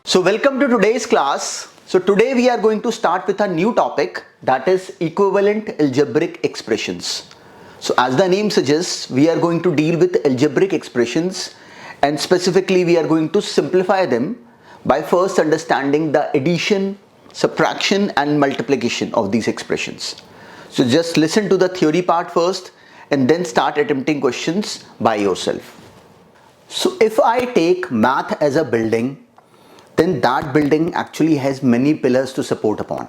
So welcome to today's class. So today we are going to start with a new topic, that is equivalent algebraic expressions. So as the name suggests, we are going to deal with algebraic expressions, and specifically we are going to simplify them by first understanding the addition, subtraction and multiplication of these expressions. So just listen to the theory part first and then start attempting questions by yourself. So if I take math as a building, then that building actually has many pillars to support upon.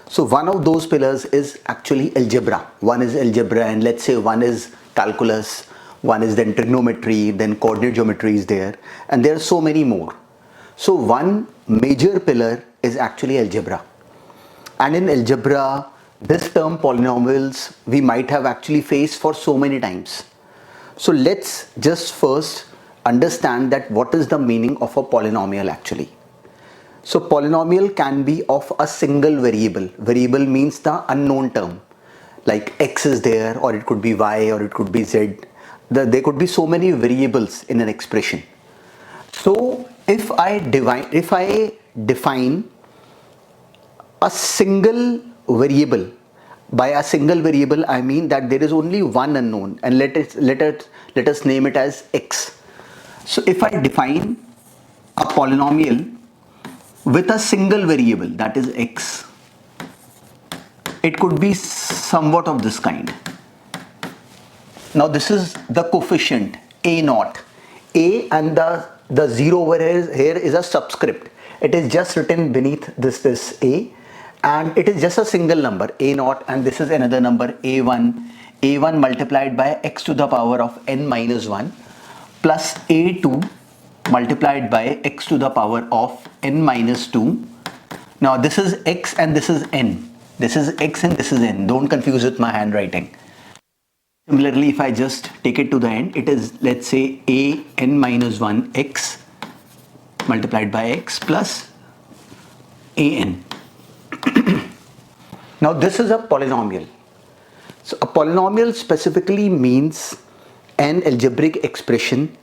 So one of those pillars is actually algebra. One is algebra, and let's say one is calculus, one is then trigonometry, then coordinate geometry is there, and there are so many more. So one major pillar is actually algebra. And in algebra, this term polynomials we might have actually faced for so many times. So let's just first understand that what is the meaning of a polynomial actually. So polynomial can be of a single variable. Variable means the unknown term, like x is there, or it could be y, or it could be z. There could be so many variables in an expression. So if I define a single variable, by a single variable I mean that there is only one unknown, and let us name it as x. So if I define a polynomial with a single variable, that is x, it could be somewhat of this kind. Now this is the coefficient a naught. A and the zero over here is a subscript. It is just written beneath this a, and it is just a single number a naught, and this is another number a1 multiplied by x to the power of n minus 1 plus a2 multiplied by x to the power of n minus 2. Now this is x and this is n. This is x and this is n. Don't confuse with my handwriting. Similarly, if I just take it to the end, it is, let's say, a n minus 1 x multiplied by x plus a n. Now this is a polynomial. So a polynomial specifically means an algebraic expression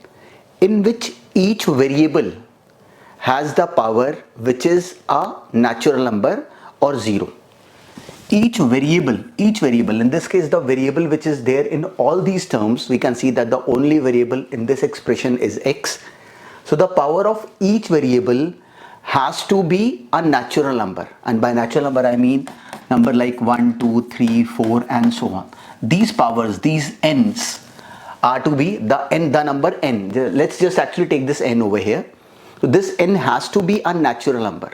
in which each variable has the power which is a natural number or zero. Each variable, in this case the variable which is there in all these terms, we can see that the only variable in this expression is x. So the power of each variable has to be a natural number, and by natural number I mean number like 1, 2, 3, 4 and so on. These powers, these n's, are to be the number n. Let's just actually take this n over here. So this n has to be a natural number.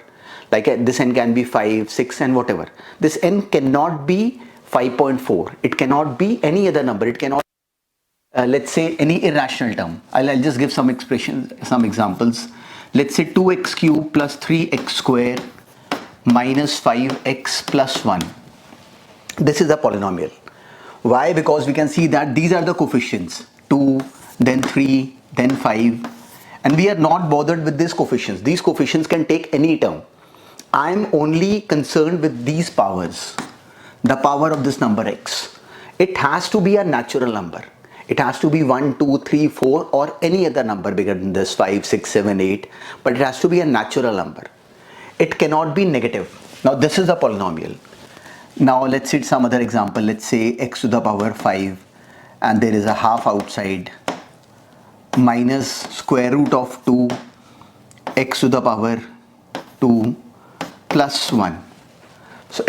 Like this n can be 5, 6 and whatever. This n cannot be 5.4. It cannot be any other number. It cannot let's say any irrational term. I'll just give some expressions, some examples. Let's say 2x cube plus 3x square minus 5x plus 1. This is a polynomial. Why? Because we can see that these are the coefficients, 2, then 3, then 5, and we are not bothered with these coefficients. These coefficients can take any term. I am only concerned with these powers, the power of this number x. It has to be a natural number. It has to be 1, 2, 3, 4 or any other number bigger than this, 5, 6, 7, 8, but it has to be a natural number. It cannot be negative. Now this is a polynomial. Now let's see some other example. Let's say x to the power 5 and there is a half outside minus square root of 2 x to the power 2 plus 1. So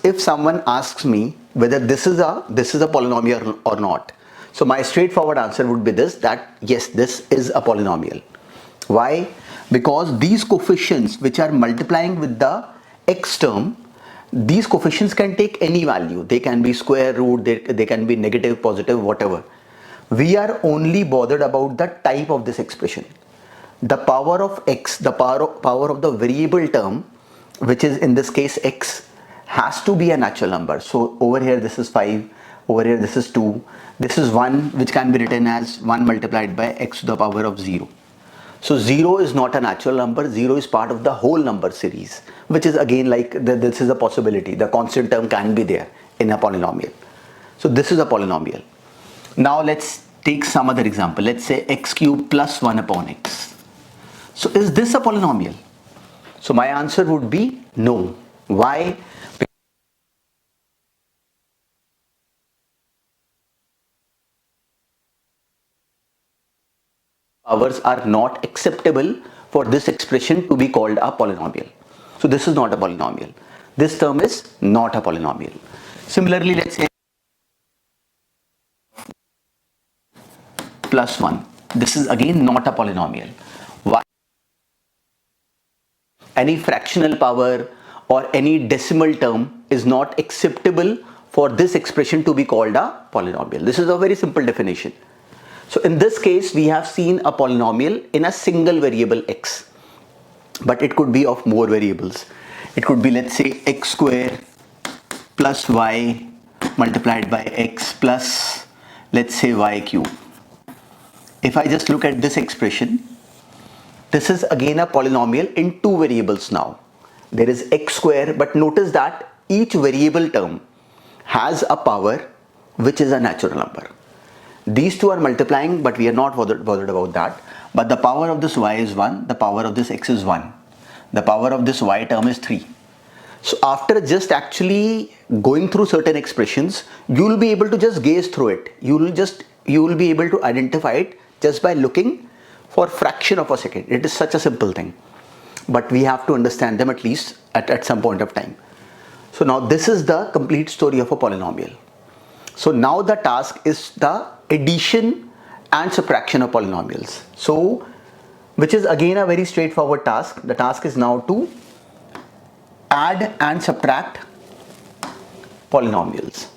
if someone asks me whether this is a polynomial or not, so my straightforward answer would be this, that yes, this is a polynomial. Why? Because these coefficients which are multiplying with the x term, these coefficients can take any value. They can be square root, they can be negative, positive, whatever. We are only bothered about the type of this expression. The power of x, the power of the variable term, which is in this case x, has to be a natural number. So over here this is 5, over here this is 2, this is 1, which can be written as 1 multiplied by x to the power of 0. So 0 is not a natural number, 0 is part of the whole number series, which is again like this is a possibility. The constant term can be there in a polynomial. So this is a polynomial. Now let's take some other example. Let's say x cube plus 1 upon x. So is this a polynomial? So my answer would be no. Why? Powers are not acceptable for this expression to be called a polynomial. So this is not a polynomial. This term is not a polynomial. Similarly, let's say plus 1. This is again not a polynomial. Why? Any fractional power or any decimal term is not acceptable for this expression to be called a polynomial. This is a very simple definition. So in this case, we have seen a polynomial in a single variable x, but it could be of more variables. It could be, let's say, x square plus y multiplied by x plus, let's say, y cube. If I just look at this expression, this is again a polynomial in two variables now. There is x square, but notice that each variable term has a power which is a natural number. These two are multiplying, but we are not bothered about that. But the power of this y is 1, the power of this x is 1. The power of this y term is 3. So after just actually going through certain expressions, you will be able to just gaze through it. You will be able to identify it just by looking for a fraction of a second. It is such a simple thing. But we have to understand them at least at some point of time. So now this is the complete story of a polynomial. So now the task is the addition and subtraction of polynomials. So, which is again a very straightforward task. The task is now to add and subtract polynomials.